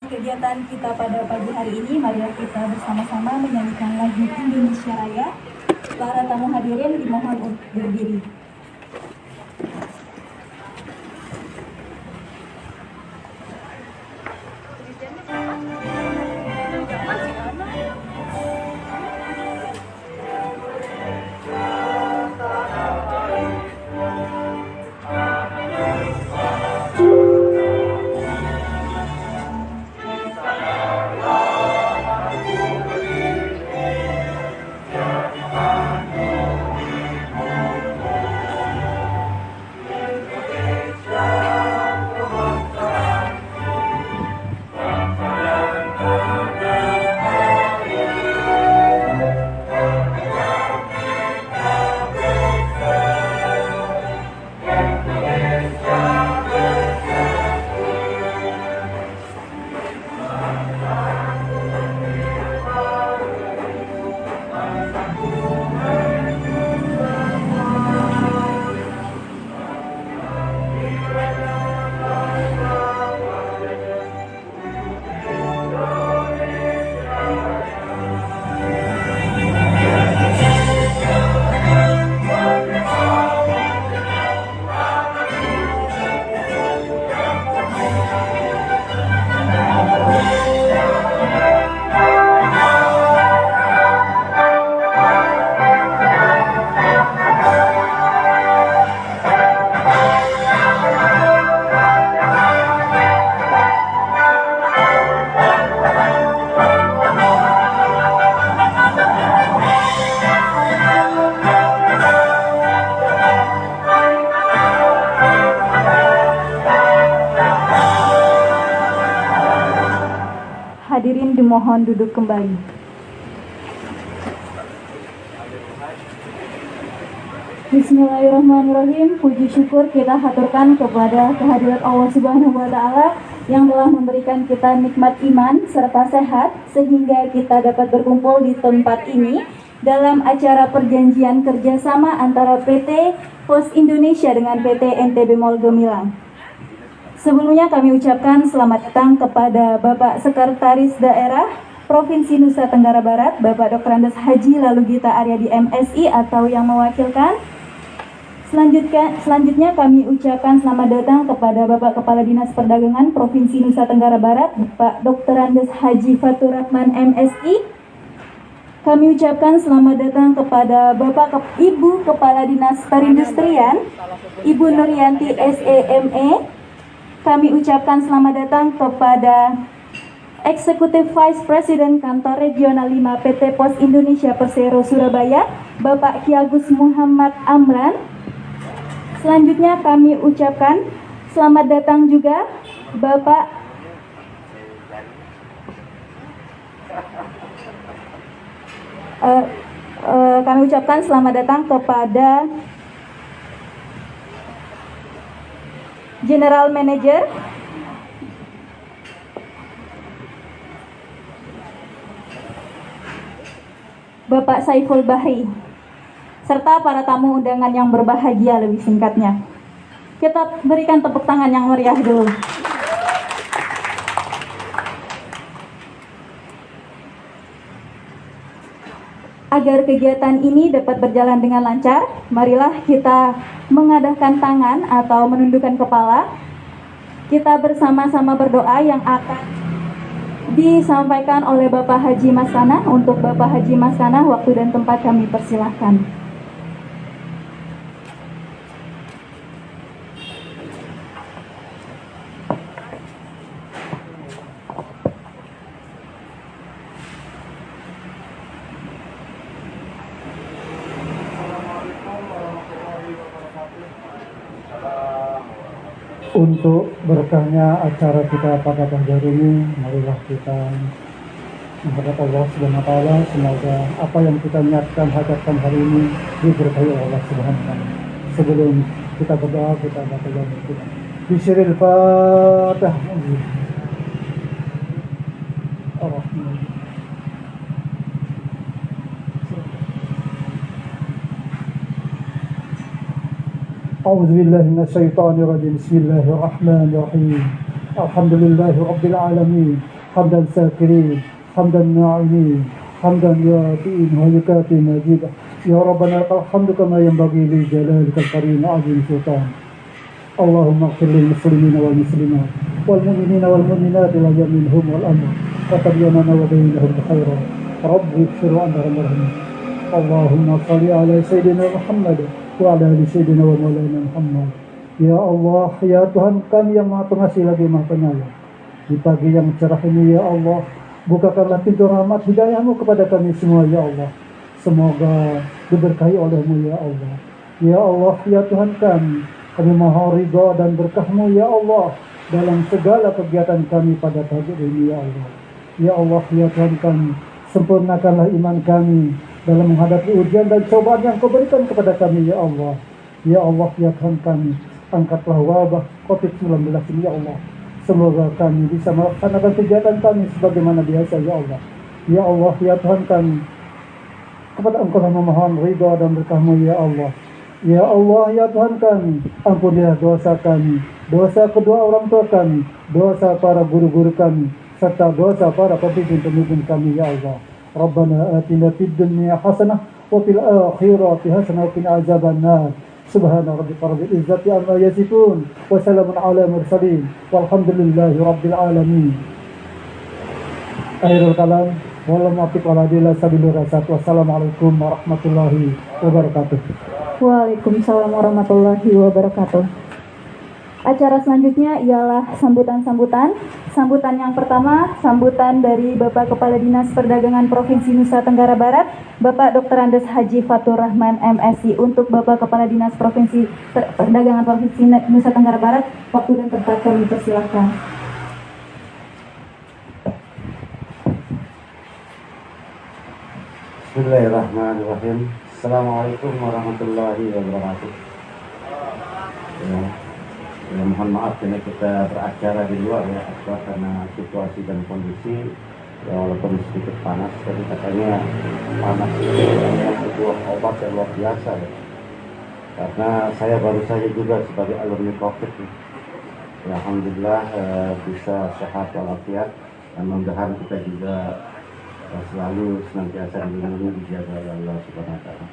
Kegiatan kita pada pagi hari ini, marilah kita bersama-sama menyanyikan lagu Indonesia Raya. Para tamu hadirin dimohon untuk berdiri. Hadirin dimohon duduk kembali. Bismillahirrahmanirrahim. Puji syukur kita haturkan kepada kehadirat Allah Subhanahu wa Ta'ala yang telah memberikan kita nikmat iman serta sehat sehingga kita dapat berkumpul di tempat ini dalam acara perjanjian kerjasama antara PT Pos Indonesia dengan PT NTB Mall Gemilang. Sebelumnya kami ucapkan selamat datang kepada Bapak Sekretaris Daerah Provinsi Nusa Tenggara Barat, Bapak Dr. Andes Haji Lalugita Aryadi MSI atau yang mewakilkan. Selanjutnya kami ucapkan selamat datang kepada Bapak Kepala Dinas Perdagangan Provinsi Nusa Tenggara Barat, Bapak Dr. Andes Haji Fatur Rahman MSI. Kami ucapkan selamat datang kepada Ibu Kepala Dinas Perindustrian, Ibu Nuryanti SEME. Kami ucapkan selamat datang kepada Executive Vice President Kantor Regional 5 PT Pos Indonesia Persero Surabaya, Bapak Ki Agus Muhammad Amran. Selanjutnya kami ucapkan selamat datang juga kami ucapkan selamat datang kepada General Manager Bapak Saiful Bahri serta para tamu undangan yang berbahagia lebih singkatnya. Kita berikan tepuk tangan yang meriah dulu. Agar kegiatan ini dapat berjalan dengan lancar, marilah kita mengadahkan tangan atau menundukkan kepala. Kita bersama-sama berdoa yang akan disampaikan oleh Bapak Haji Maskanah. Untuk Bapak Haji Maskanah, waktu dan tempat kami persilahkan. Untuk berkahnya acara kita pada pagi hari ini, marilah kita menghadap Allah Subhanahu wa Ta'ala. Semoga apa yang kita niatkan hajatkan hari ini diberkahi oleh Allah Subhanahu wa Ta'ala. Sebelum kita berdoa, kita baca doa kita. Bismillahirrahmanirrahim. أعوذ بالله من الشيطان الرجيم. بسم الله الرحمن الرحيم. الحمد لله رب العالمين hamdan syakirin, hamdan na'imin, hamdan yatiin wa yukati majidah. Ya Rabbana lakal hamdu kama yanbaghi li jalalika al-karim azim sultan. Allahumma ighfir lil muslimina wal muslimat wal mu'minina wal mu'minat wal minhum wal amwat wa tabiyyana wa bainahum khairan. Rabbi ighfir wa anta arhamar. Allahumma shalli ala sayyidina Muhammad wa ala ali sayyidina wa maulana Muhammad. Ya Allah, ya Tuhan kami yang Maha Pengasih lagi Maha Penyayang. Di pagi yang cerah ini ya Allah, bukakanlah pintu rahmat hidayah-Mu kepada kami semua ya Allah. Semoga diberkahi oleh-Mu ya Allah. Ya Allah, ya Tuhan kami mohon ridha dan berkah-Mu ya Allah dalam segala kegiatan kami pada pagi ini ya Allah. Ya Allah, ya Tuhan kami, sempurnakanlah iman kami dalam menghadapi ujian dan cobaan yang Kau berikan kepada kami ya Allah. Ya Allah, ya Tuhan kami, angkatlah wabah COVID-19 ini ya Allah. Semoga kami bisa melaksanakan kegiatan kami sebagaimana biasa ya Allah. Ya Allah, ya Tuhan kami, kepada Engkau memohon ridha dan berkah-Mu ya Allah. Ya Allah, ya Tuhan kami, ampunilah dosa kami, dosa kedua orang tua kami, dosa para guru-guru kami, serta dosa para pemimpin-pemimpin kami ya Allah. Rabbana atina fid dunya hasanah wa fil akhirati hasanah wa qina azabannar. Subhana rabbika rabbil izzati amma yasifun wa salamun ala mursalin walhamdulillahi rabbil alamin. Akhirul kalam, wallahu muwaffiq wal hadi ila sabilir rasyad. Wassalamualaikum warahmatullahi wabarakatuh. Waalaikumsalam warahmatullahi wabarakatuh. Acara selanjutnya ialah sambutan-sambutan. Sambutan yang pertama, sambutan dari Bapak Kepala Dinas Perdagangan Provinsi Nusa Tenggara Barat, Bapak Dr. Andes Haji Fatur Rahman MSI. Untuk Bapak Kepala Dinas Perdagangan Provinsi Nusa Tenggara Barat, waktu dan tempat kami persilahkan. Bismillahirrahmanirrahim. Assalamualaikum warahmatullahi wabarakatuh. Ya, mohon maaf karena kita beracara di luar ya, karena situasi dan kondisi ya, walaupun sedikit panas, tapi katanya panas itu adalah sebuah obat yang luar biasa ya. Karena saya baru saja juga sebagai alumni COVID ya, alhamdulillah bisa sehat walafiat, dan mudah-mudahan kita juga selalu senantiasa dilindungi, dijaga oleh Allah Subhanahu wa taala.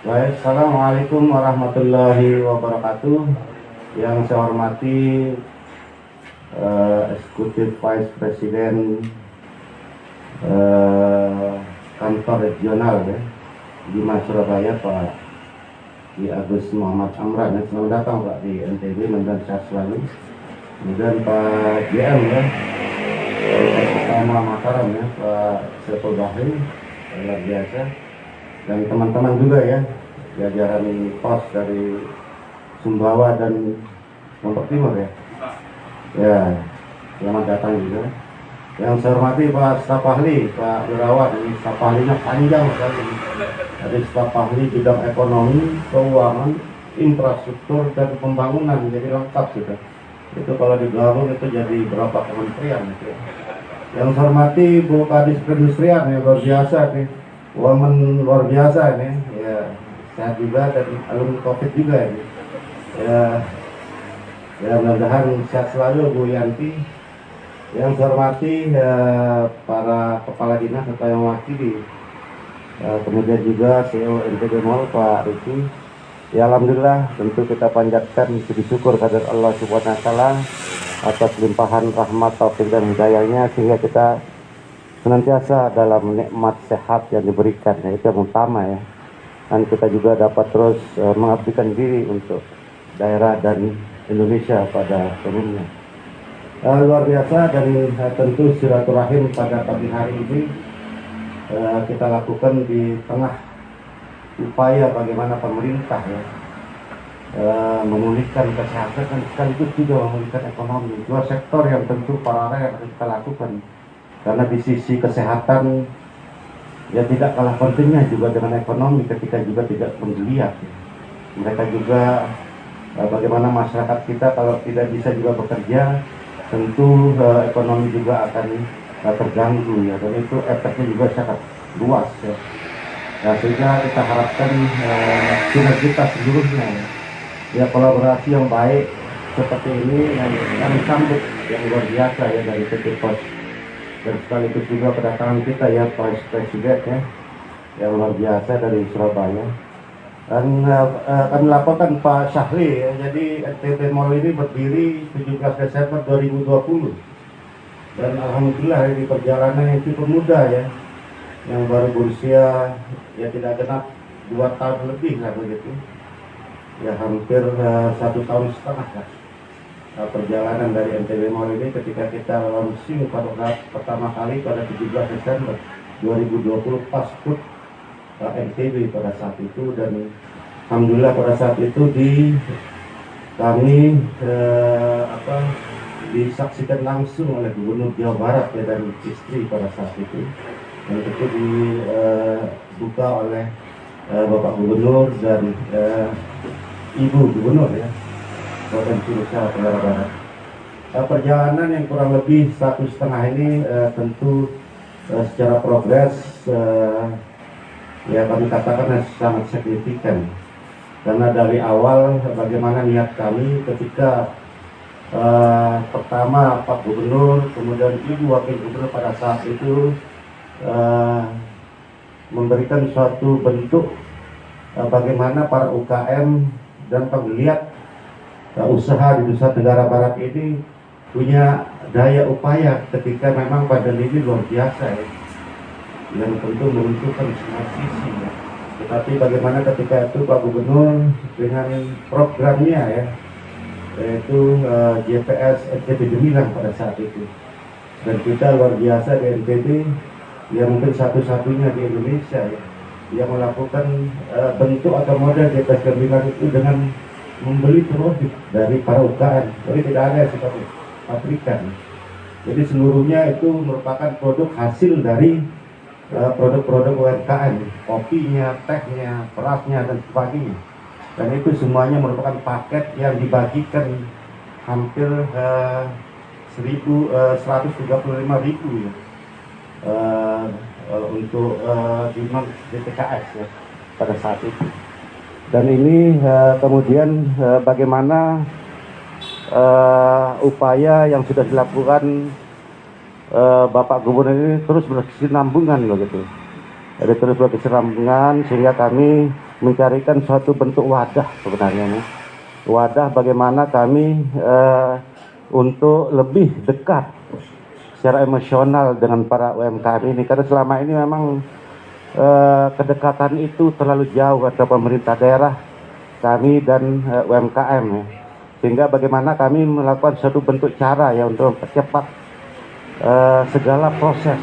Baik, assalamualaikum warahmatullahi wabarakatuh. Yang saya hormati Eksekutif Vice President Kantor Regional ya, di Surabaya, Pak Ki Agus Muhammad Amran ya. Selamat datang Pak di NTB, mudah-mudahan sehat selalu. Kemudian Pak JM ya, Pertama Mataram ya, Pak Sepul Bahri, luar biasa. Dan teman-teman juga ya, jajaran pos dari Sumbawa dan Lombok Timur ya. Ya, selamat datang juga. Yang saya hormati Pak Staf Ahli, Pak Wirawan, ini staf ahlinya panjang sekali. Ada staf ahli bidang ekonomi, keuangan, infrastruktur dan pembangunan, jadi lengkap sudah. Itu kalau digabung itu jadi berapa kementerian gitu. Yang saya hormati Bu Kadis Perindustrian ya, luar biasa nih. Woman luar biasa ini. Ya, sehat juga dan alumni COVID juga ini. Ya, mudah-mudahan sehat selalu Bu Yanti. Yang saya hormati para kepala dinas atau yang mewakili, kemudian juga CEO NTB Mall Pak Riki. Ya, alhamdulillah tentu kita panjatkan puji syukur kepada Allah Subhanahu wa taala atas limpahan rahmat, taufik dan hidayahnya, sehingga kita senantiasa dalam nikmat sehat yang diberikan, itu yang utama ya. Dan kita juga dapat terus mengabdikan diri untuk daerah dan Indonesia pada umumnya. Luar biasa, dan tentu silaturahim pada pagi hari ini kita lakukan di tengah upaya bagaimana pemerintah ya memulihkan kesehatan dan sekaligus juga memulihkan ekonomi. Dua sektor yang tentu paralel yang kita lakukan, karena di sisi kesehatan ya tidak kalah pentingnya juga dengan ekonomi, ketika juga tidak menggeliat. Mereka juga bagaimana masyarakat kita kalau tidak bisa juga bekerja, tentu ekonomi juga akan terganggu ya, dan itu efeknya juga sangat luas ya. Nah, sehingga kita harapkan sinergitas seluruhnya ya, kolaborasi yang baik seperti ini yang kami sambut yang luar biasa ya dari PT Pos dan sekaligus juga kedatangan kita ya Pak Presiden ya, yang luar biasa dari Surabaya. Dan kami laporkan Pak Syahri ya, jadi NTB Mall ini berdiri 17 Desember 2020 dan alhamdulillah ini perjalanan yang cukup mudah ya, yang baru berusia ya tidak genap 2 tahun lebih lah begitu ya, hampir 1,5 tahun lah perjalanan dari NTB Mall ini ketika kita launching pada pertama kali pada 17 Desember 2020 pas HUT NTB pada saat itu. Dan alhamdulillah pada saat itu kami disaksikan langsung oleh Gubernur Jawa Barat ya, dan istri pada saat itu, dan itu dibuka oleh Bapak Gubernur dan Ibu Gubernur ya, Provinsi Nusa Tenggara Barat. Perjalanan yang kurang lebih 1,5 ini tentu secara progres ya kami katakan sangat signifikan, karena dari awal bagaimana niat kami ketika pertama Pak Gubernur kemudian Ibu Wakil Gubernur pada saat itu memberikan suatu bentuk bagaimana para UKM dan penggeliat usaha di Nusa Tenggara Barat ini punya daya upaya ketika memang pandemi ini luar biasa ya, yang tentu meruntuhkan semua sisi ya. Tetapi bagaimana ketika itu Pak Gubernur dengan programnya ya, yaitu JPS NTB Gemilang pada saat itu, dan kita luar biasa di NTB yang mungkin satu-satunya di Indonesia ya, yang melakukan bentuk atau model JPS Gemilang itu dengan membeli produk dari para UKM, jadi tidak ada yang seperti pabrikan. Jadi seluruhnya itu merupakan produk hasil dari produk-produk UMKM, kopinya, tehnya, berasnya dan sebagainya. Dan itu semuanya merupakan paket yang dibagikan hampir 135.000 ya, untuk di TKS ya pada saat itu. Dan ini kemudian bagaimana upaya yang sudah dilakukan Bapak Gubernur ini terus berkesinambungan begitu. Jadi terus berkesinambungan sehingga kami mencarikan suatu bentuk wadah sebenarnya nih. Wadah bagaimana kami untuk lebih dekat secara emosional dengan para UMKM ini, karena selama ini memang kedekatan itu terlalu jauh antara pemerintah daerah kami dan UMKM ya. Sehingga bagaimana kami melakukan suatu bentuk cara ya untuk mempercepat segala proses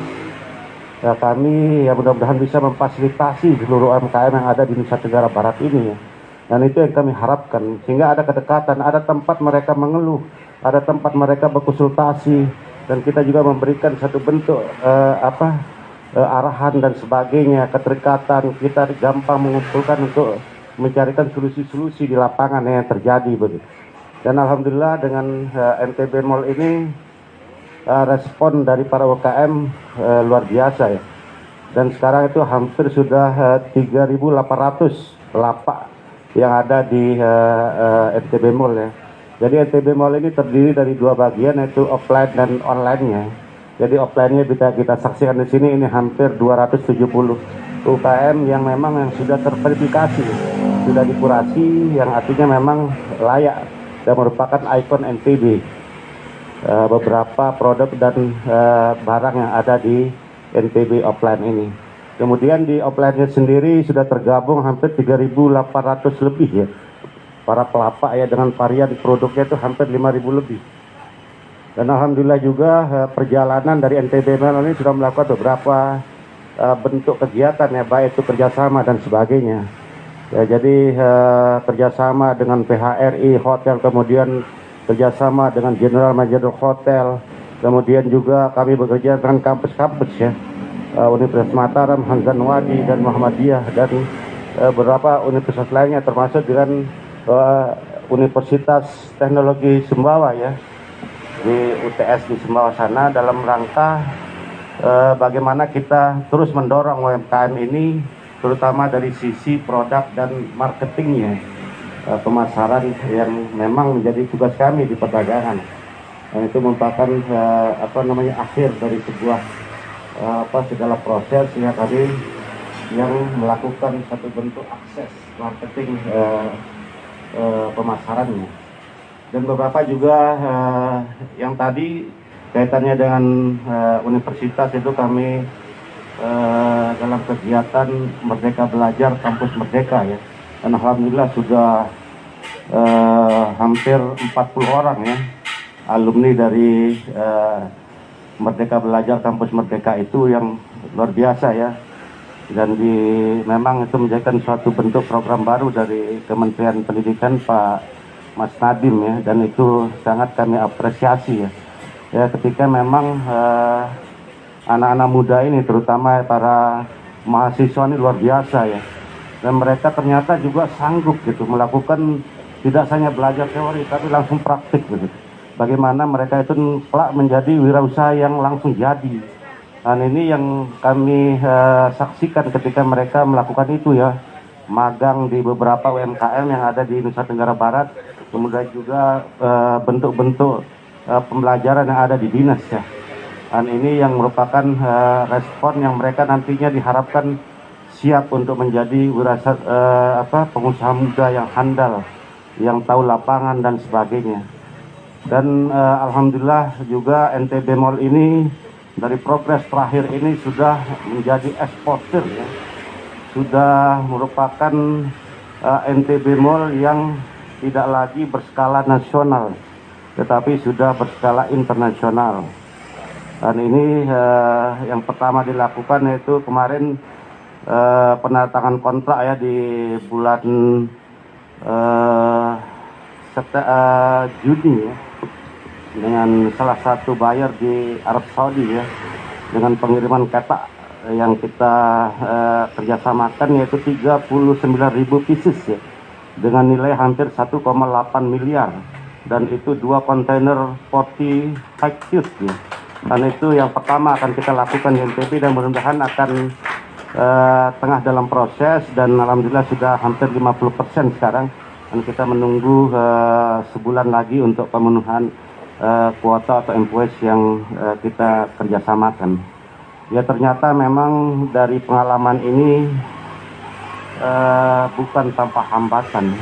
ya, kami ya mudah-mudahan bisa memfasilitasi seluruh UMKM yang ada di Nusa Tenggara Barat ini ya. Dan itu yang kami harapkan, sehingga ada kedekatan, ada tempat mereka mengeluh, ada tempat mereka berkonsultasi, dan kita juga memberikan satu bentuk arahan dan sebagainya, keterikatan, kita gampang mengumpulkan untuk mencarikan solusi-solusi di lapangan yang terjadi begitu. Dan alhamdulillah dengan NTB Mall ini respon dari para UKM luar biasa ya. Dan sekarang itu hampir sudah 3.800 lapak yang ada di NTB Mall ya. Jadi NTB Mall ini terdiri dari 2 bagian, yaitu offline dan online-nya. Jadi offline-nya bisa kita saksikan di sini, ini hampir 270 UKM yang memang yang sudah terverifikasi, sudah dikurasi, yang artinya memang layak dan merupakan ikon NTB. Beberapa produk dan barang yang ada di NTB offline ini. Kemudian di offline-nya sendiri sudah tergabung hampir 3.800 lebih ya. Para pelapak ya, dengan varian produknya itu hampir 5.000 lebih. Dan alhamdulillah juga perjalanan dari NTB Mall ini sudah melakukan beberapa bentuk kegiatan ya, baik itu kerjasama dan sebagainya. Ya, jadi kerjasama dengan PHRI Hotel, kemudian kerjasama dengan General Manager Hotel, kemudian juga kami bekerja dengan kampus-kampus ya, Universitas Mataram, Hamzah Wadi dan Muhammadiyah, dan beberapa universitas lainnya termasuk dengan Universitas Teknologi Sumbawa ya, di UTS di Sumbawa sana, dalam rangka bagaimana kita terus mendorong UMKM ini, terutama dari sisi produk dan marketingnya, pemasaran yang memang menjadi tugas kami di perdagangan. Itu merupakan akhir dari sebuah segala proses ya kami yang melakukan satu bentuk akses marketing pemasarannya. Dan beberapa juga yang tadi kaitannya dengan universitas itu kami dalam kegiatan Merdeka Belajar Kampus Merdeka ya. Dan alhamdulillah sudah hampir 40 orang ya alumni dari Merdeka Belajar Kampus Merdeka itu yang luar biasa ya. Dan memang itu menjadikan suatu bentuk program baru dari Kementerian Pendidikan Pak Mas Nadiem ya, dan itu sangat kami apresiasi ya. Ya ketika memang anak-anak muda ini terutama para mahasiswa ini luar biasa ya. Dan mereka ternyata juga sanggup gitu melakukan tidak hanya belajar teori tapi langsung praktik gitu. Bagaimana mereka itu kelak menjadi wirausaha yang langsung jadi. Dan ini yang kami saksikan ketika mereka melakukan itu ya, magang di beberapa UMKM yang ada di Nusa Tenggara Barat, kemudian juga bentuk-bentuk pembelajaran yang ada di dinas ya. Dan ini yang merupakan respon yang mereka nantinya diharapkan siap untuk menjadi pengusaha muda yang handal, yang tahu lapangan dan sebagainya. Dan alhamdulillah juga NTB Mall ini dari progres terakhir ini sudah menjadi eksportir ya. Sudah merupakan NTB Mall yang tidak lagi berskala nasional tetapi sudah berskala internasional. Dan ini yang pertama dilakukan yaitu kemarin penandatangan kontrak ya di bulan Juni ya, dengan salah satu buyer di Arab Saudi ya, dengan pengiriman ketak yang kita kerjasamakan yaitu 39.000 pieces ya, dengan nilai hampir 1,8 miliar, dan itu 2 kontainer 40 high cube ya. Dan itu yang pertama akan kita lakukan di NTB dan mudah-mudahan akan tengah dalam proses, dan alhamdulillah sudah hampir 50% sekarang, dan kita menunggu sebulan lagi untuk pemenuhan kuota atau MPOS yang kita kerjasamakan. Ya ternyata memang dari pengalaman ini bukan tanpa hambatan,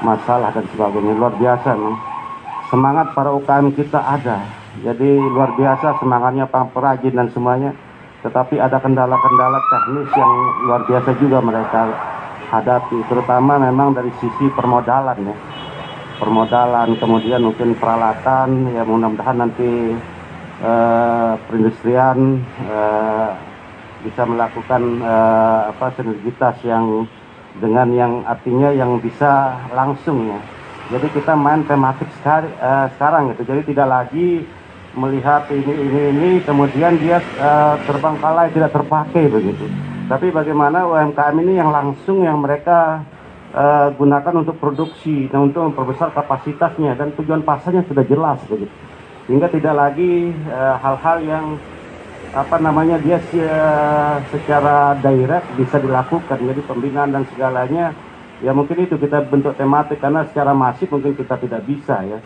masalah dan sebagainya, luar biasa memang. Semangat para UKM kita ada, jadi luar biasa semangatnya para perajin dan semuanya. Tetapi ada kendala-kendala teknis yang luar biasa juga mereka hadapi, terutama memang dari sisi permodalan ya. Permodalan, kemudian mungkin peralatan ya, mudah-mudahan nanti perindustrian bisa melakukan sinergitas yang dengan yang artinya yang bisa langsung ya. Jadi kita main tematik sekarang gitu. Jadi tidak lagi melihat ini kemudian dia terbengkalai tidak terpakai begitu. Tapi bagaimana UMKM ini yang langsung yang mereka gunakan untuk produksi dan untuk memperbesar kapasitasnya, dan tujuan pasarnya sudah jelas begitu, sehingga tidak lagi hal-hal yang dia secara direct bisa dilakukan, jadi pembinaan dan segalanya ya. Mungkin itu kita bentuk tematik karena secara masif mungkin kita tidak bisa ya,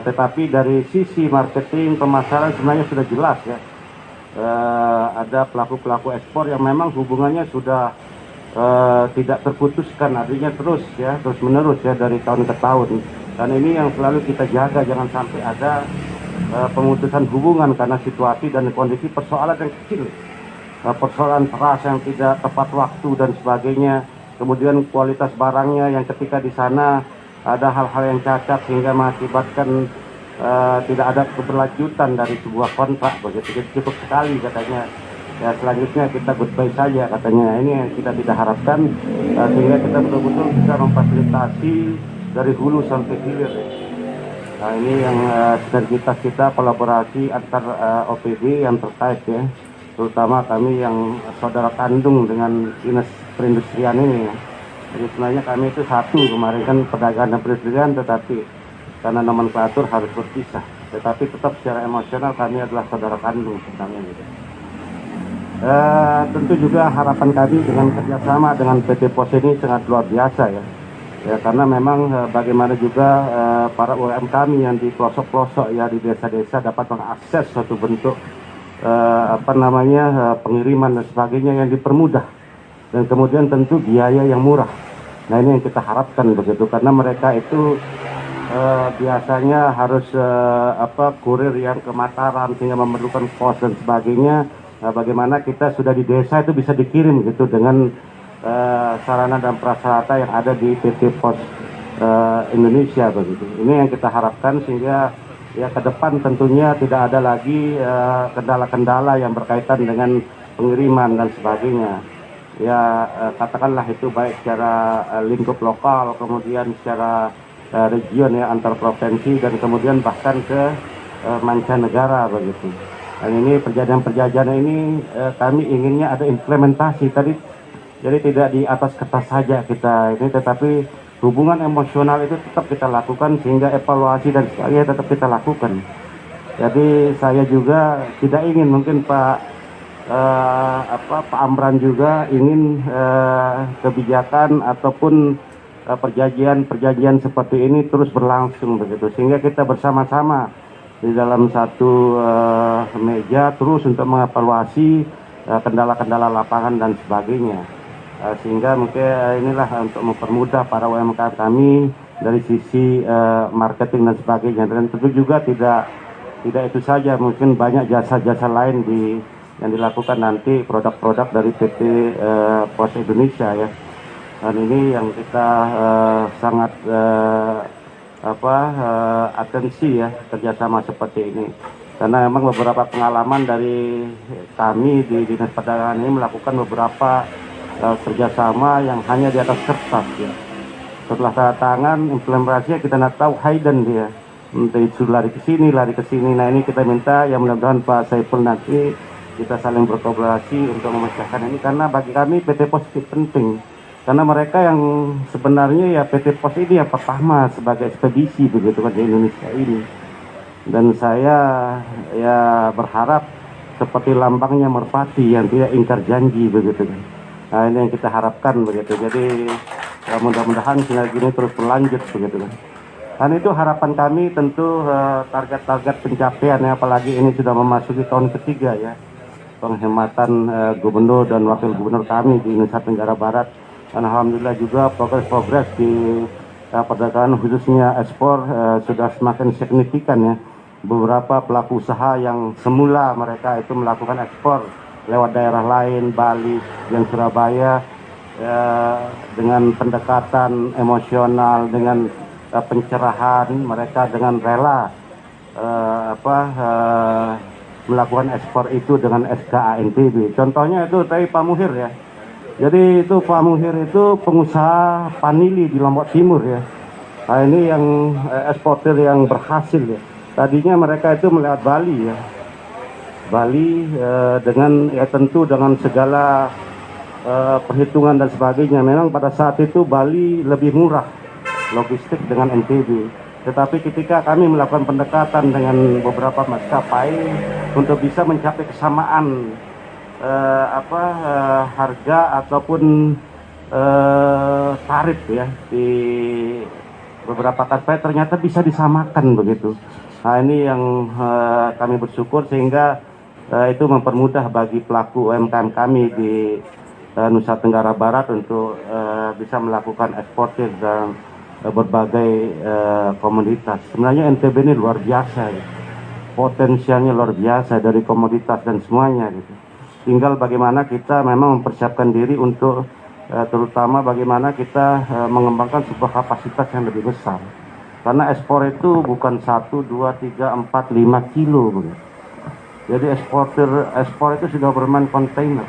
tetapi dari sisi marketing pemasaran sebenarnya sudah jelas ya. Ada pelaku-pelaku ekspor yang memang hubungannya sudah tidak terputuskan, artinya terus menerus ya dari tahun ke tahun. Dan ini yang selalu kita jaga, jangan sampai ada pemutusan hubungan karena situasi dan kondisi persoalan yang kecil, persoalan beras yang tidak tepat waktu dan sebagainya, kemudian kualitas barangnya yang ketika di sana ada hal-hal yang cacat sehingga mengakibatkan tidak ada keberlanjutan dari sebuah kontrak begitu. Jadi cukup sekali katanya. Ya selanjutnya kita goodbye saja katanya. Ini yang kita tidak harapkan, sehingga kita betul-betul bisa memfasilitasi dari hulu sampai hilir. Nah ini yang sinergitas kita, kolaborasi antar OPD yang terkait ya, terutama kami yang saudara kandung dengan dinas perindustrian ini ya. Jadi sebenarnya kami itu satu kemarin kan, perdagangan dan perindustrian, tetapi karena nomenklatur harus berpisah, tetapi tetap secara emosional kami adalah saudara kandung sebenarnya gitu. Tentu juga harapan kami dengan kerjasama dengan PT POS ini sangat luar biasa ya. Ya, karena memang bagaimana juga para UMKM kami yang di pelosok-pelosok ya di desa-desa dapat mengakses suatu bentuk pengiriman dan sebagainya yang dipermudah, dan kemudian tentu biaya yang murah. Nah, ini yang kita harapkan begitu, karena mereka itu biasanya harus kurir yang ke Mataram sehingga memerlukan pos dan sebagainya. Nah, bagaimana kita sudah di desa itu bisa dikirim gitu dengan sarana dan prasarana yang ada di PT Pos Indonesia begitu. Ini yang kita harapkan, sehingga ya ke depan tentunya tidak ada lagi kendala-kendala yang berkaitan dengan pengiriman dan sebagainya. Ya katakanlah itu baik secara lingkup lokal, kemudian secara region ya, antar provinsi, dan kemudian bahkan ke mancanegara begitu. Dan ini perjanjian-perjanjian ini kami inginnya ada implementasi tadi. Jadi tidak di atas kertas saja kita ini, tetapi hubungan emosional itu tetap kita lakukan, sehingga evaluasi dan sebagainya tetap kita lakukan. Jadi saya juga tidak ingin, mungkin Pak Amran juga ingin kebijakan ataupun perjanjian seperti ini terus berlangsung begitu, sehingga kita bersama-sama di dalam satu meja terus untuk mengevaluasi kendala-kendala lapangan dan sebagainya. Sehingga mungkin inilah untuk mempermudah para UMKM kami dari sisi marketing dan sebagainya. Dan tentu juga tidak itu saja, mungkin banyak jasa-jasa lain yang dilakukan nanti, produk-produk dari PT Pos Indonesia ya. Dan ini yang kita sangat atensi ya, kerjasama seperti ini. Karena memang beberapa pengalaman dari kami di Dinas Perdagangan ini melakukan beberapa kerjasama yang hanya di atas kertas ya. Setelah tanda tangan, implementasinya kita tidak tahu hidden dia. Itu lari ke sini. Nah, ini kita minta yang mudah-mudahan Pak Saiful nanti kita saling berkolaborasi untuk memecahkan ini, karena bagi kami PT Pos itu penting. Karena mereka yang sebenarnya ya PT Pos ini yang pertama sebagai ekspedisi begitu kan di Indonesia ini. Dan saya ya berharap seperti lambangnya merpati yang tidak ingkar janji begitu kan. Nah, ini yang kita harapkan begitu. Jadi ya, mudah-mudahan sinergi ini terus berlanjut begitu kan. Dan itu harapan kami, tentu target-target pencapaian ya, apalagi ini sudah memasuki tahun ketiga ya, penghematan gubernur dan wakil gubernur kami di Nusa Tenggara Barat. Dan alhamdulillah juga progres di perdagangan khususnya ekspor sudah semakin signifikan ya. Beberapa pelaku usaha yang semula mereka itu melakukan ekspor lewat daerah lain, Bali dan Surabaya, dengan pendekatan emosional, dengan pencerahan, mereka dengan rela melakukan ekspor itu dengan SKANTB. Contohnya itu tadi Pak Muhir ya. Jadi itu Pak Muhir itu pengusaha panili di Lombok Timur ya. Nah, ini yang eksportir yang berhasil ya. Tadinya mereka itu melewat Bali ya. Bali dengan ya tentu dengan segala perhitungan dan sebagainya. Memang pada saat itu Bali lebih murah logistik dengan NTB. Tetapi ketika kami melakukan pendekatan dengan beberapa maskapai untuk bisa mencapai kesamaan harga ataupun tarif ya di beberapa maskapai, ternyata bisa disamakan begitu. Nah, ini yang kami bersyukur, sehingga itu mempermudah bagi pelaku UMKM kami di Nusa Tenggara Barat untuk bisa melakukan eksportir dan berbagai komoditas. Sebenarnya NTB ini luar biasa ya. Potensialnya luar biasa dari komoditas dan semuanya gitu. Tinggal bagaimana kita memang mempersiapkan diri untuk terutama bagaimana kita mengembangkan sebuah kapasitas yang lebih besar. Karena ekspor itu bukan 1, 2, 3, 4, 5 kilo begitu. Jadi ekspor itu sudah bermain kontainer.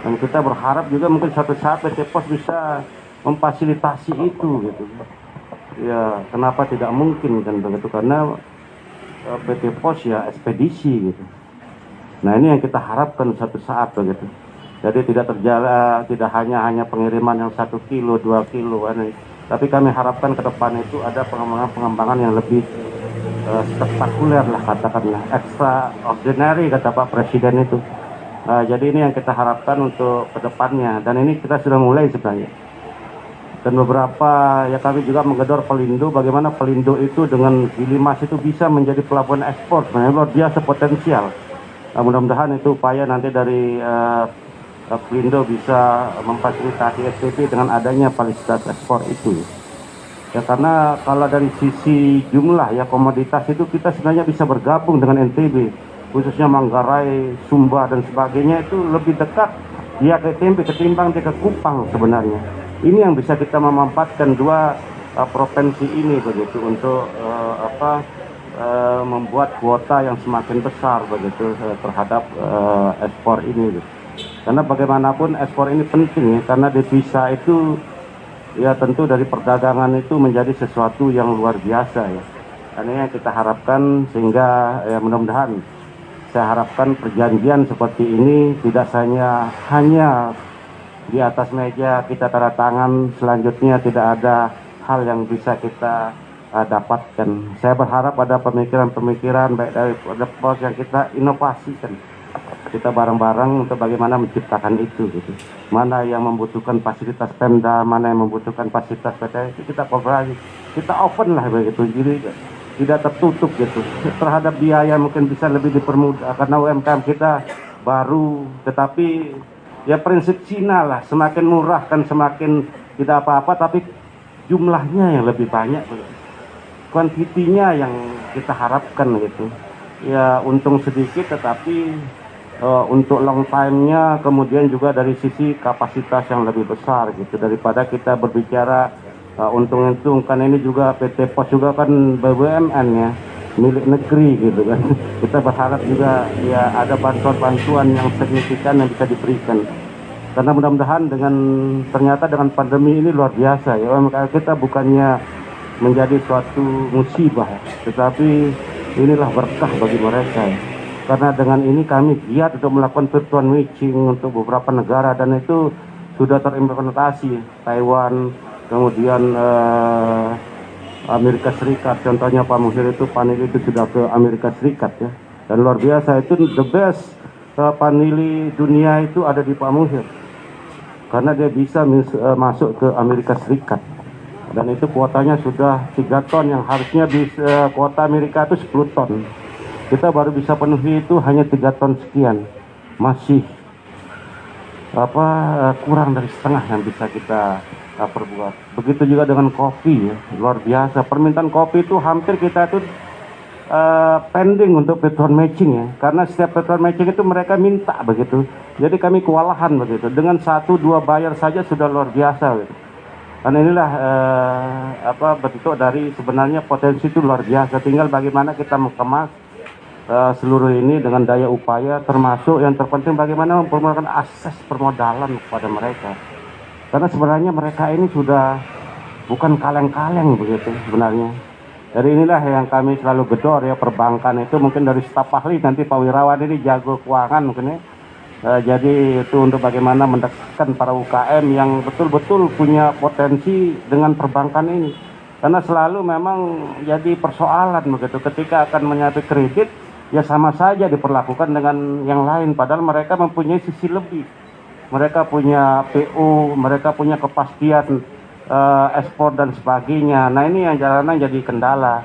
Dan kita berharap juga mungkin suatu saat PT Pos bisa memfasilitasi itu gitu. Ya, kenapa tidak mungkin kan begitu, karena PT Pos ya ekspedisi gitu. Nah, ini yang kita harapkan suatu saat begitu. Jadi tidak hanya pengiriman yang 1 kilo, 2 kilo tapi kami harapkan ke depan itu ada pengembangan yang lebih spektakuler lah, katakanlah extraordinary kata Pak Presiden itu. Jadi ini yang kita harapkan untuk kedepannya, dan ini kita sudah mulai sebenarnya. Dan beberapa ya kami juga menggedor Pelindo, bagaimana Pelindo itu dengan Gilimas itu bisa menjadi pelabuhan ekspor, sebenarnya luar biasa potensial. Nah, mudah-mudahan itu upaya nanti dari Pelindo bisa memfasilitasi SPP dengan adanya fasilitas ekspor itu. Ya karena kalau dari sisi jumlah ya komoditas itu kita sebenarnya bisa bergabung dengan NTB, khususnya Manggarai, Sumba dan sebagainya itu lebih dekat dia ke NTB ketimbang dia ke Kupang sebenarnya. Ini yang bisa kita memanfaatkan dua provinsi ini begitu untuk membuat kuota yang semakin besar begitu terhadap ekspor ini. Gitu. Karena bagaimanapun ekspor ini penting ya, karena devisa itu ya tentu dari perdagangan itu menjadi sesuatu yang luar biasa ya. Karena yang kita harapkan sehingga ya mudah-mudahan saya harapkan perjanjian seperti ini tidak hanya di atas meja kita tanda tangan, selanjutnya tidak ada hal yang bisa kita dapatkan. Saya berharap ada pemikiran-pemikiran baik dari pos yang kita inovasikan. Kita bareng-bareng untuk bagaimana menciptakan itu gitu. Mana yang membutuhkan fasilitas Pemda, mana yang membutuhkan fasilitas PT, itu kita kooperasi. Kita open lah begitu. Jadi tidak tertutup gitu. Terhadap biaya mungkin bisa lebih dipermudah karena UMKM kita baru, tetapi ya prinsip Cina lah, semakin murah kan semakin tidak apa-apa, tapi jumlahnya yang lebih banyak, kuantitinya yang kita harapkan gitu. Ya untung sedikit, tetapi untuk long time-nya kemudian juga dari sisi kapasitas yang lebih besar gitu daripada kita berbicara untung-untung kan ini juga PT Pos juga kan BUMN ya milik negeri gitu kan. Kita berharap juga ya ada bantuan-bantuan yang signifikan yang bisa diberikan. Karena mudah-mudahan ternyata dengan pandemi ini luar biasa ya. Kita bukannya menjadi suatu musibah ya, tetapi inilah berkah bagi mereka ya. Karena dengan ini kami giat untuk melakukan virtual meeting untuk beberapa negara dan itu sudah terimplementasi. Taiwan, kemudian Amerika Serikat, contohnya Pak Muhir itu Panili itu sudah ke Amerika Serikat ya, dan luar biasa itu the best Panili dunia itu ada di Pak Muhir karena dia bisa masuk ke Amerika Serikat dan itu kuotanya sudah 3 ton yang harusnya kuota Amerika itu 10 ton, kita baru bisa penuhi itu hanya 3 ton sekian, masih kurang dari setengah yang bisa kita perbuat. Begitu juga dengan kopi ya, luar biasa permintaan kopi itu hampir kita itu pending untuk patron matching ya, karena setiap patron matching itu mereka minta begitu, jadi kami kewalahan begitu, dengan 1-2 bayar saja sudah luar biasa gitu. Dan inilah bentuk dari sebenarnya potensi itu luar biasa, tinggal bagaimana kita mengemas seluruh ini dengan daya upaya, termasuk yang terpenting bagaimana mempermudah akses permodalan kepada mereka. Karena sebenarnya mereka ini sudah bukan kaleng-kaleng begitu sebenarnya. Dari inilah yang kami selalu gedor ya, perbankan itu mungkin dari staf ahli nanti Pak Wirawan ini jago keuangan mungkin ya. Jadi itu untuk bagaimana mendekatkan para UKM yang betul-betul punya potensi dengan perbankan ini. Karena selalu memang jadi persoalan begitu ketika akan menyampaikan kredit ya sama saja diperlakukan dengan yang lain padahal mereka mempunyai sisi lebih. Mereka punya PO, mereka punya kepastian ekspor dan sebagainya. Nah ini yang jalanan jadi kendala.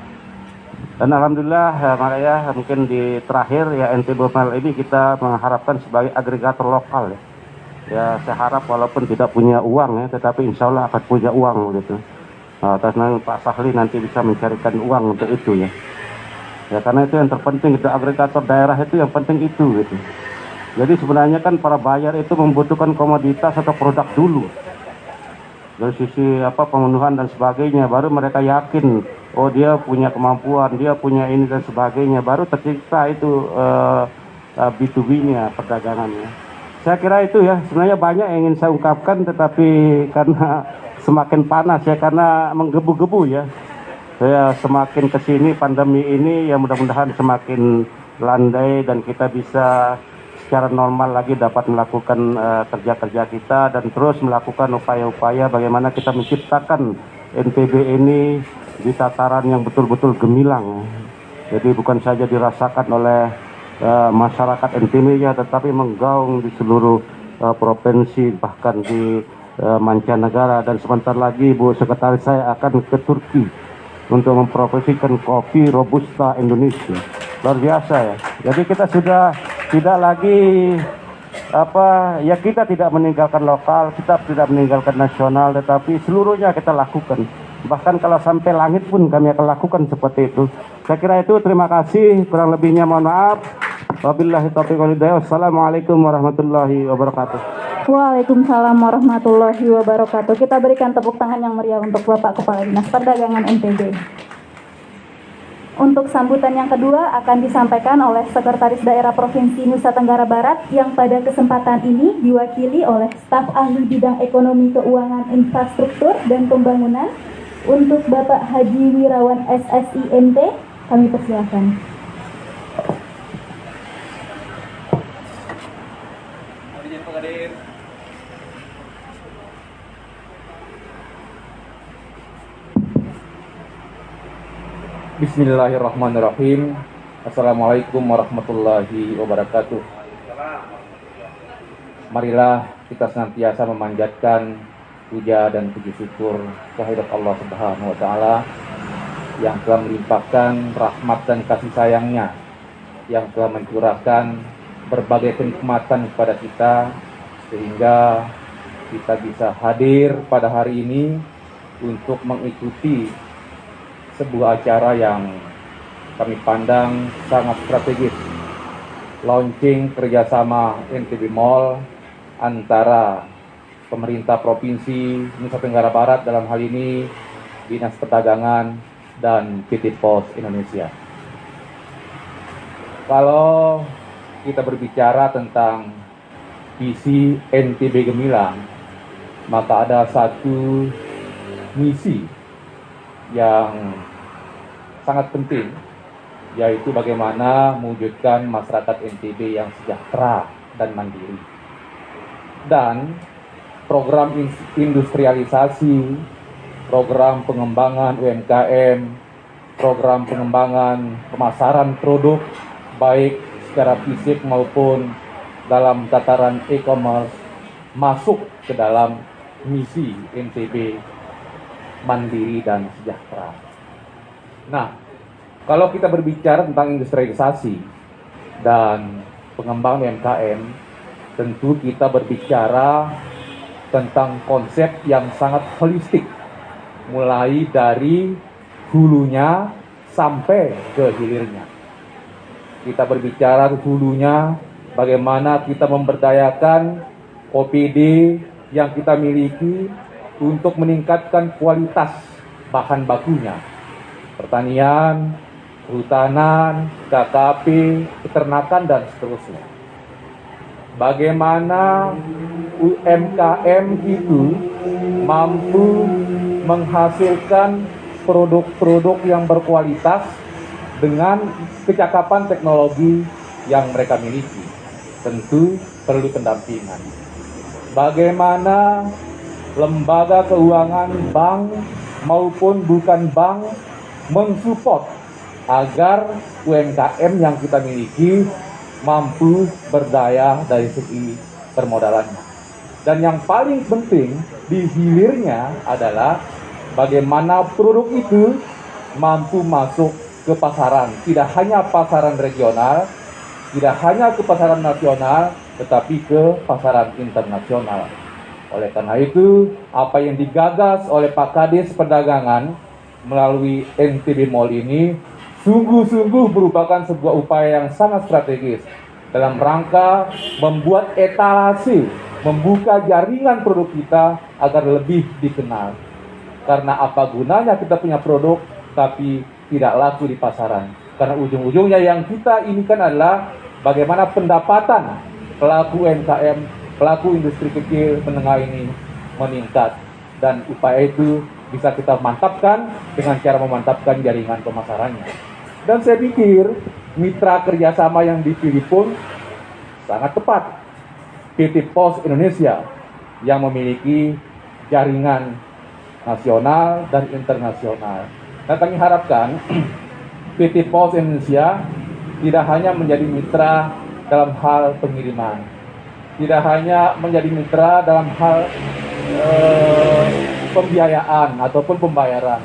Dan alhamdulillah ya, mungkin di terakhir ya NTB ini kita mengharapkan sebagai agregator lokal ya. Ya saya harap walaupun tidak punya uang ya, tetapi insya Allah akan punya uang gitu. Atas nama Pak Sahli nanti bisa mencarikan uang untuk itu ya. Ya karena itu yang terpenting, itu agregator daerah itu yang penting itu gitu. Jadi sebenarnya kan para buyer itu membutuhkan komoditas atau produk dulu. Dari sisi pemenuhan dan sebagainya, baru mereka yakin, oh dia punya kemampuan, dia punya ini dan sebagainya, baru tercipta itu B2B-nya, perdagangannya. Saya kira itu ya, sebenarnya banyak yang ingin saya ungkapkan, tetapi karena semakin panas ya, karena menggebu-gebu ya. Saya semakin kesini pandemi ini ya mudah-mudahan semakin landai dan kita bisa secara normal lagi dapat melakukan kerja-kerja kita dan terus melakukan upaya-upaya bagaimana kita menciptakan NTB ini di tataran yang betul-betul gemilang. Jadi bukan saja dirasakan oleh masyarakat NTB ya, tetapi menggaung di seluruh provinsi, bahkan di mancanegara, dan sebentar lagi Bu Sekretaris saya akan ke Turki untuk mempromosikan kopi Robusta Indonesia. Luar biasa ya. Jadi kita sudah tidak lagi kita tidak meninggalkan lokal, kita tidak meninggalkan nasional, tetapi seluruhnya kita lakukan. Bahkan kalau sampai langit pun kami akan lakukan seperti itu. Saya kira itu, terima kasih, kurang lebihnya mohon maaf. Wabillahi taufiq wal hidayah. Wassalamualaikum warahmatullahi wabarakatuh. Waalaikumsalam warahmatullahi wabarakatuh. Kita berikan tepuk tangan yang meriah untuk Bapak Kepala Dinas Perdagangan NTB. Untuk sambutan yang kedua akan disampaikan oleh Sekretaris Daerah Provinsi Nusa Tenggara Barat yang pada kesempatan ini diwakili oleh staf ahli bidang ekonomi, keuangan, infrastruktur, dan pembangunan untuk Bapak Haji Wirawan SSI MT. Kami persilakan. Bismillahirrahmanirrahim. Assalamualaikum warahmatullahi wabarakatuh. Marilah kita senantiasa memanjatkan puja dan puji syukur kehadirat Allah Subhanahu wa taala yang telah melimpahkan rahmat dan kasih sayangnya, yang telah mencurahkan berbagai kenikmatan kepada kita sehingga kita bisa hadir pada hari ini untuk mengikuti sebuah acara yang kami pandang sangat strategis, launching kerjasama NTB Mall antara pemerintah Provinsi Nusa Tenggara Barat, dalam hal ini Dinas Perdagangan dan PT Pos Indonesia. Kalau kita berbicara tentang visi NTB Gemilang, maka ada satu misi yang sangat penting, yaitu bagaimana mewujudkan masyarakat NTB yang sejahtera dan mandiri. Dan program industrialisasi, program pengembangan UMKM, program pengembangan pemasaran produk, baik secara fisik maupun dalam tataran e-commerce, masuk ke dalam misi NTB mandiri dan sejahtera. Nah, kalau kita berbicara tentang industrialisasi dan pengembangan UMKM, tentu kita berbicara tentang konsep yang sangat holistik, mulai dari hulunya sampai ke hilirnya. Kita berbicara hulunya, bagaimana kita memberdayakan OPD yang kita miliki untuk meningkatkan kualitas bahan bakunya, pertanian, kehutanan, KKP, peternakan, dan seterusnya. Bagaimana UMKM itu mampu menghasilkan produk-produk yang berkualitas dengan kecakapan teknologi yang mereka miliki. Tentu perlu pendampingan. Bagaimana lembaga keuangan, bank maupun bukan bank mensupport agar UMKM yang kita miliki mampu berdaya dari segi permodalannya. Dan yang paling penting di hilirnya adalah bagaimana produk itu mampu masuk ke pasaran, tidak hanya pasaran regional, tidak hanya ke pasaran nasional, tetapi ke pasaran internasional. Oleh karena itu, apa yang digagas oleh Pak Kadis Perdagangan melalui NTB Mall ini sungguh-sungguh merupakan sebuah upaya yang sangat strategis dalam rangka membuat etalase, membuka jaringan produk kita agar lebih dikenal. Karena apa gunanya kita punya produk tapi tidak laku di pasaran? Karena ujung-ujungnya yang kita inginkan adalah bagaimana pendapatan pelaku UMKM, pelaku industri kecil menengah ini meningkat, dan upaya itu bisa kita mantapkan dengan cara memantapkan jaringan pemasarannya. Dan saya pikir mitra kerjasama yang dipilih pun sangat tepat. PT Pos Indonesia yang memiliki jaringan nasional dan internasional. Dan kami harapkan PT Pos Indonesia tidak hanya menjadi mitra dalam hal pengiriman, tidak hanya menjadi mitra dalam hal pembiayaan ataupun pembayaran.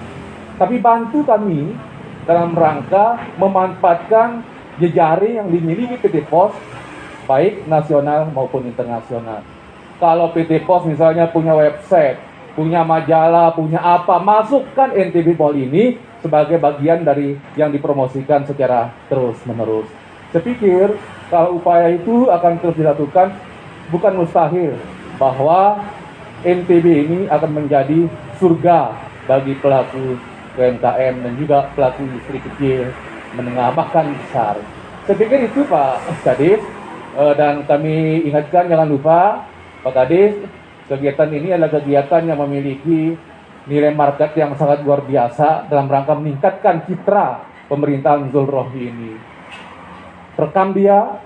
Tapi bantu kami dalam rangka memanfaatkan jejaring yang dimiliki PT POS baik nasional maupun internasional. Kalau PT POS misalnya punya website, punya majalah, punya apa, masukkan NTB Mall ini sebagai bagian dari yang dipromosikan secara terus-menerus. Saya pikir kalau upaya itu akan terus dilakukan, bukan mustahil bahwa NTB ini akan menjadi surga bagi pelaku UMKM dan juga pelaku industri kecil, menengah, bahkan besar. Saya pikir itu Pak Kadis, dan kami ingatkan jangan lupa Pak Kadis, kegiatan ini adalah kegiatan yang memiliki nilai market yang sangat luar biasa dalam rangka meningkatkan citra pemerintahan Zulrohmi ini. Rekam dia,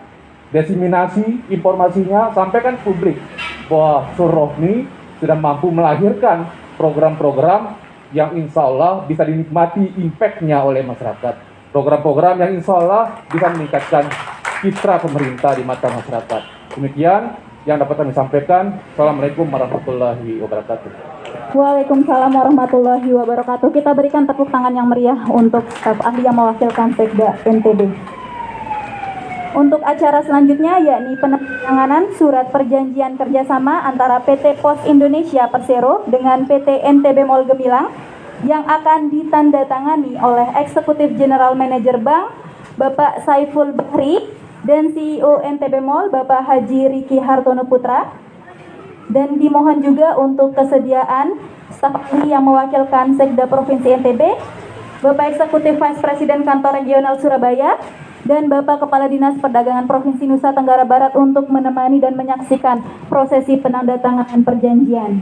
diseminasi informasinya, sampaikan publik bahwa Zulrohmi sudah mampu melahirkan program-program yang insya Allah bisa dinikmati impact-nya oleh masyarakat. Program-program yang insya Allah bisa meningkatkan citra pemerintah di mata masyarakat. Demikian yang dapat kami sampaikan. Assalamualaikum warahmatullahi wabarakatuh. Waalaikumsalam warahmatullahi wabarakatuh. Kita berikan tepuk tangan yang meriah untuk staf ahli yang mewakilkan Sekda NTB. Untuk acara selanjutnya yakni penandatanganan surat perjanjian kerjasama antara PT POS Indonesia Persero dengan PT NTB Mall Gemilang yang akan ditandatangani oleh Eksekutif General Manager Bank Bapak Saiful Bahri dan CEO NTB Mall Bapak Haji Riki Hartono Putra, dan dimohon juga untuk kesediaan staf ahli yang mewakilkan Sekda Provinsi NTB Bapak Eksekutif Vice Presiden Kantor Regional Surabaya dan Bapak Kepala Dinas Perdagangan Provinsi Nusa Tenggara Barat untuk menemani dan menyaksikan prosesi penandatanganan perjanjian.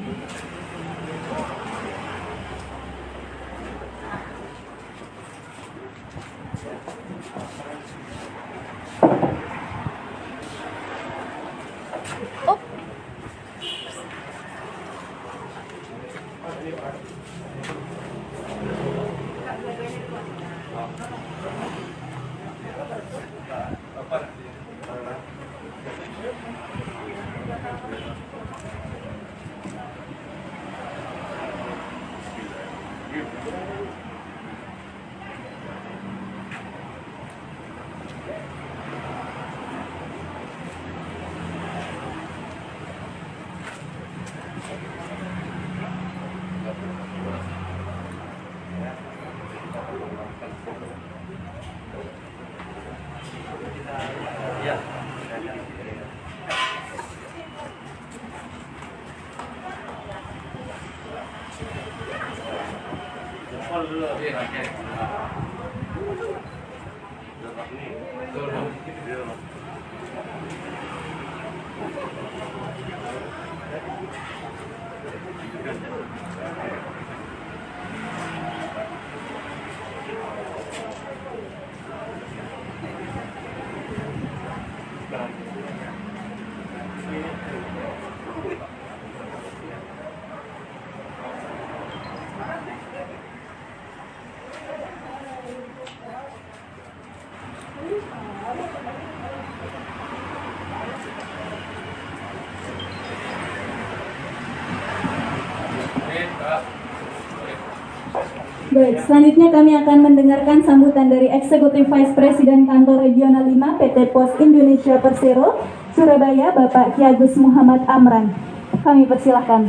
Baik, selanjutnya kami akan mendengarkan sambutan dari Eksekutif Vice Presiden Kantor Regional 5 PT POS Indonesia Persero, Surabaya, Bapak Ki Agus Muhammad Amran. Kami persilahkan.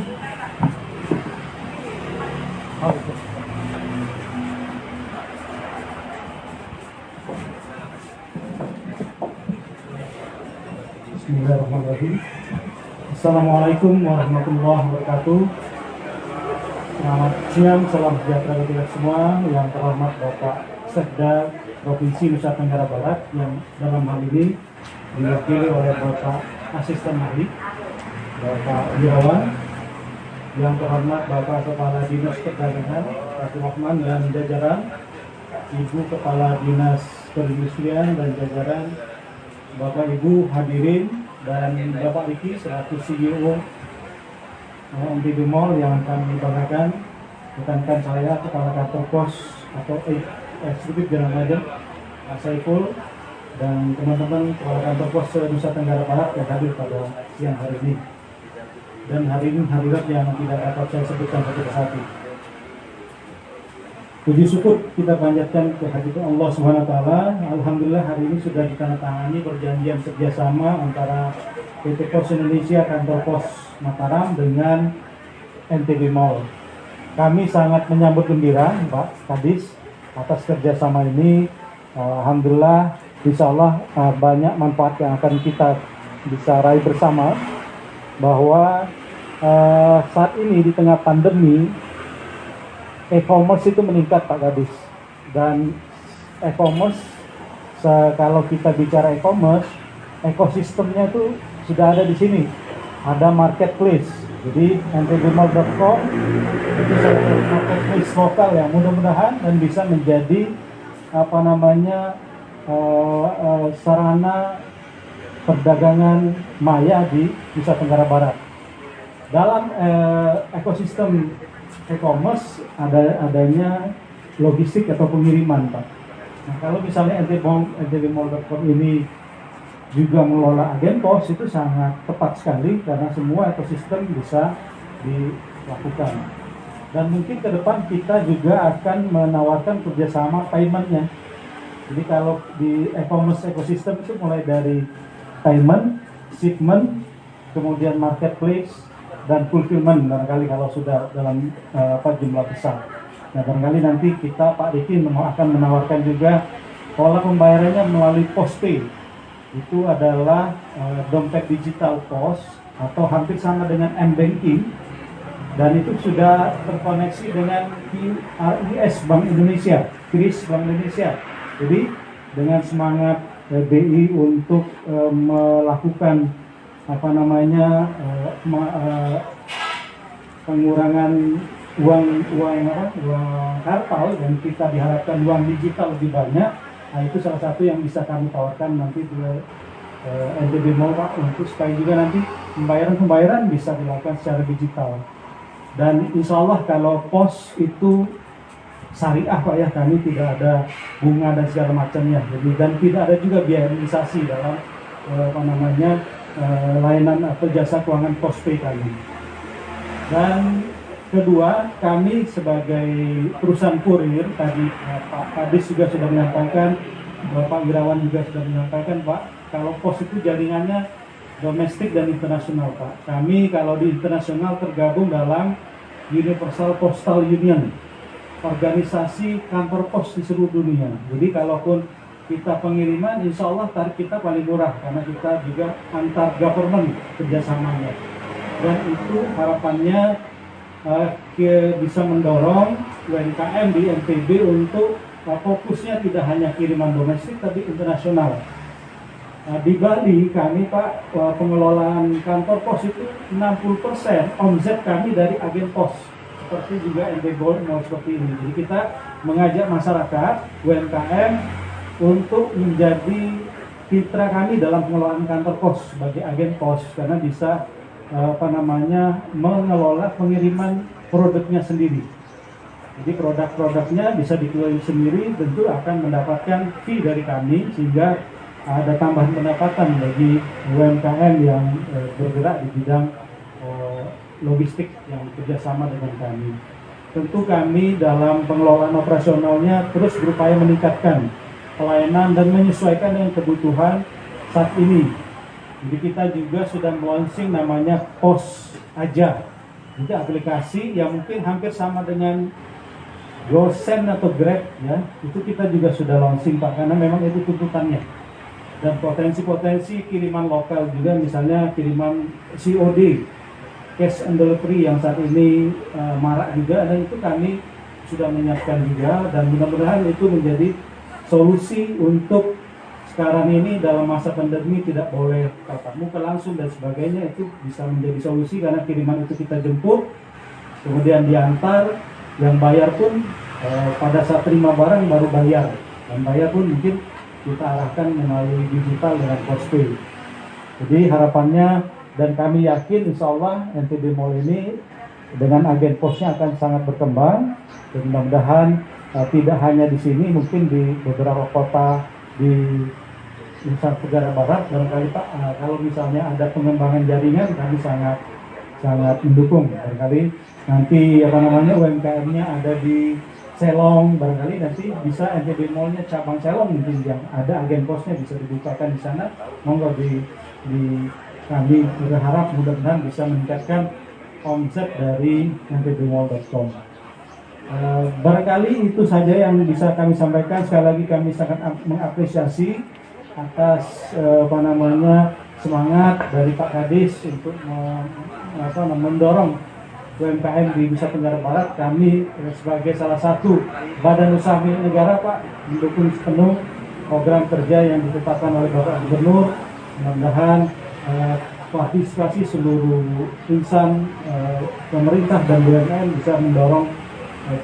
Bismillahirrahmanirrahim. Assalamualaikum warahmatullahi wabarakatuh. Selamat siang, salam sejahtera bagi kita semua. Yang terhormat Bapak Sekda Provinsi Nusa Tenggara Barat yang dalam hal ini diwakili oleh Bapak Asisten Ahli Bapak Wirawan, yang terhormat Bapak Kepala Dinas Perdagangan Pak Rahman dan jajaran, Ibu Kepala Dinas Perindustrian dan jajaran, Bapak Ibu hadirin, dan Bapak Riki selaku CEO NTB Mall yang akan dibanggakan, rekan-rekan saya Kepala Kantor POS atau Eksekutif General Manager Pak Saiful, dan teman-teman Kepala Kantor POS Nusa Tenggara Barat yang hadir pada siang hari ini. dan hari ini hari Raya yang tidak dapat saya sebutkan satu persatu. Puji syukur kita panjatkan kehadirat Allah Subhanahu wa taala. Alhamdulillah hari ini sudah ditandatangani perjanjian kerjasama antara PT Pos Indonesia Kantor Pos Mataram dengan NTB Mall. Kami sangat menyambut gembira Pak Kadis atas kerjasama ini. Alhamdulillah, insya Allah banyak manfaat yang akan kita bisa raih bersama, bahwa saat ini di tengah pandemi e-commerce itu meningkat Pak Kadis, dan e-commerce kalau kita bicara e-commerce, ekosistemnya itu sudah ada di sini, ada marketplace. Jadi ntbmall.com itu satu marketplace lokal yang mudah-mudahan dan bisa menjadi sarana perdagangan maya di Nusa Tenggara Barat. Dalam ekosistem e-commerce adanya logistik atau pengiriman, Pak. Nah, kalau misalnya ntbmall.com ini juga mengelola agen pos, itu sangat tepat sekali karena semua ekosistem bisa dilakukan. Dan mungkin ke depan kita juga akan menawarkan kerjasama paymentnya. Jadi kalau di e-commerce ekosistem itu mulai dari payment, shipment, kemudian marketplace, dan fulfillment barangkali kalau sudah dalam jumlah besar. Nah barangkali nanti kita Pak Diki akan menawarkan juga pola pembayarannya melalui postpay. Itu adalah dompet digital pos atau hampir sama dengan m-banking. Dan itu sudah terkoneksi dengan QRIS Bank Indonesia, QRIS Bank Indonesia. Jadi dengan semangat BI untuk melakukan pengurangan uang kartal, dan kita diharapkan uang digital lebih banyak. Nah, itu salah satu yang bisa kami tawarkan nanti di NTB Mall, Pak, untuk supaya juga nanti pembayaran bisa dilakukan secara digital. Dan insya Allah kalau pos itu syariah Pak ya, kami tidak ada bunga dan segala macamnya. Jadi dan tidak ada juga biaya administrasi dalam layanan atau jasa keuangan postpay kami. Dan kedua, kami sebagai perusahaan kurir, tadi Pak Kadis juga sudah menyampaikan, Bapak Irawan juga sudah menyampaikan, Pak, kalau pos itu jaringannya domestik dan internasional, Pak. Kami kalau di internasional tergabung dalam Universal Postal Union, organisasi kantor pos di seluruh dunia. Jadi kalaupun kita pengiriman, insya Allah tarif kita paling murah karena kita juga antar government kerjasamanya. Dan itu harapannya bisa mendorong UMKM di NTB untuk fokusnya tidak hanya kiriman domestik tapi internasional. Di Bali kami Pak, pengelolaan kantor pos itu 60% omset kami dari agen pos, seperti juga NTB mau seperti ini. Jadi kita mengajak masyarakat UMKM untuk menjadi mitra kami dalam pengelolaan kantor pos sebagai agen pos, karena bisa mengelola pengiriman produknya sendiri. Jadi produk-produknya bisa dikelola sendiri, tentu akan mendapatkan fee dari kami sehingga ada tambahan pendapatan bagi UMKM yang bergerak di bidang logistik yang bekerjasama dengan kami. Tentu kami dalam pengelolaan operasionalnya terus berupaya meningkatkan pelayanan dan menyesuaikan dengan kebutuhan saat ini. Jadi kita juga sudah launching namanya Pos Aja. Itu aplikasi yang mungkin hampir sama dengan GoSend atau Grab ya. Itu kita juga sudah launching Pak, karena memang itu tuntutannya. Dan potensi-potensi kiriman lokal juga, misalnya kiriman COD, cash and delivery yang saat ini marak juga, dan itu kami sudah menyiapkan juga, dan mudah-mudahan itu menjadi solusi untuk sekarang ini dalam masa pandemi tidak boleh tatap muka langsung dan sebagainya. Itu bisa menjadi solusi karena kiriman itu kita jemput, kemudian diantar, yang bayar pun pada saat terima barang baru bayar, dan bayar pun mungkin kita arahkan melalui digital dengan postpay. Jadi harapannya, dan kami yakin insya Allah NTB Mall ini dengan agen posnya akan sangat berkembang, dan mudah-mudahan tidak hanya di sini, mungkin di beberapa kota di Nusa Tenggara Barat barangkali Pak. Kalau misalnya ada pengembangan jaringan, kami sangat sangat mendukung. Barangkali nanti UMKM-nya ada di Selong, barangkali nanti bisa NTB Mall-nya cabang Selong mungkin yang ada agen posnya bisa dibukakan di sana. Monggo kami berharap mudah-mudahan bisa meningkatkan omset dari ntbmall.com. Barangkali itu saja yang bisa kami sampaikan. Sekali lagi kami sangat mengapresiasi atas semangat dari Pak Kadis untuk mendorong UMKM di Nusa Tenggara Barat. Kami sebagai salah satu badan usaha milik negara, Pak, mendukung sepenuh program kerja yang ditetapkan oleh Bapak Gubernur. Mudah-mudahan partisipasi seluruh insan pemerintah dan BUMN bisa mendorong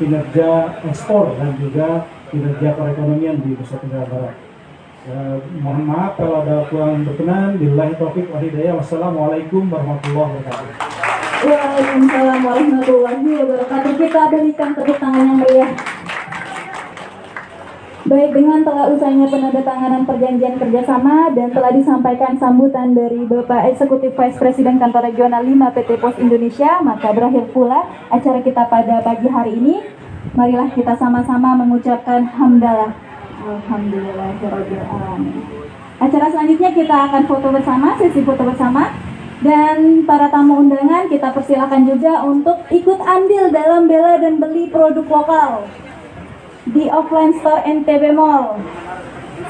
kinerja ekspor dan juga kinerja perekonomian di Nusa Tenggara Barat. Mohon maaf kalau ada kurang berkenan. Billahi taufiq wal hidayah. Wassalamualaikum warahmatullahi wabarakatuh. Waalaikumsalam warahmatullahi wabarakatuh. Kita berikan tepuk tangan yang meriah. Baik, dengan telah usainya penandatanganan perjanjian kerjasama dan telah disampaikan sambutan dari Bapak Eksekutif Vice President Kantor Regional 5 PT Pos Indonesia, maka berakhir pula acara kita pada pagi hari ini. Marilah kita sama-sama mengucapkan hamdalah. Alhamdulillahirabbil alamin. Acara selanjutnya kita akan foto bersama, sesi foto bersama. Dan para tamu undangan kita persilakan juga untuk ikut andil dalam bela dan beli produk lokal di offline store NTB Mall.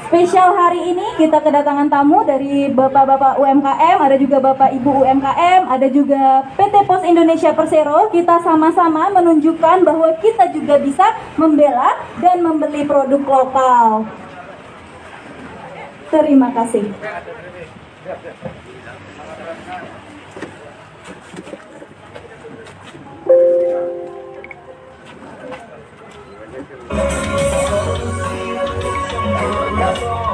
Spesial hari ini kita kedatangan tamu dari bapak-bapak UMKM, ada juga bapak ibu UMKM, ada juga PT Pos Indonesia Persero. Kita sama-sama menunjukkan bahwa kita juga bisa membela dan membeli produk lokal. Terima kasih. Thank you.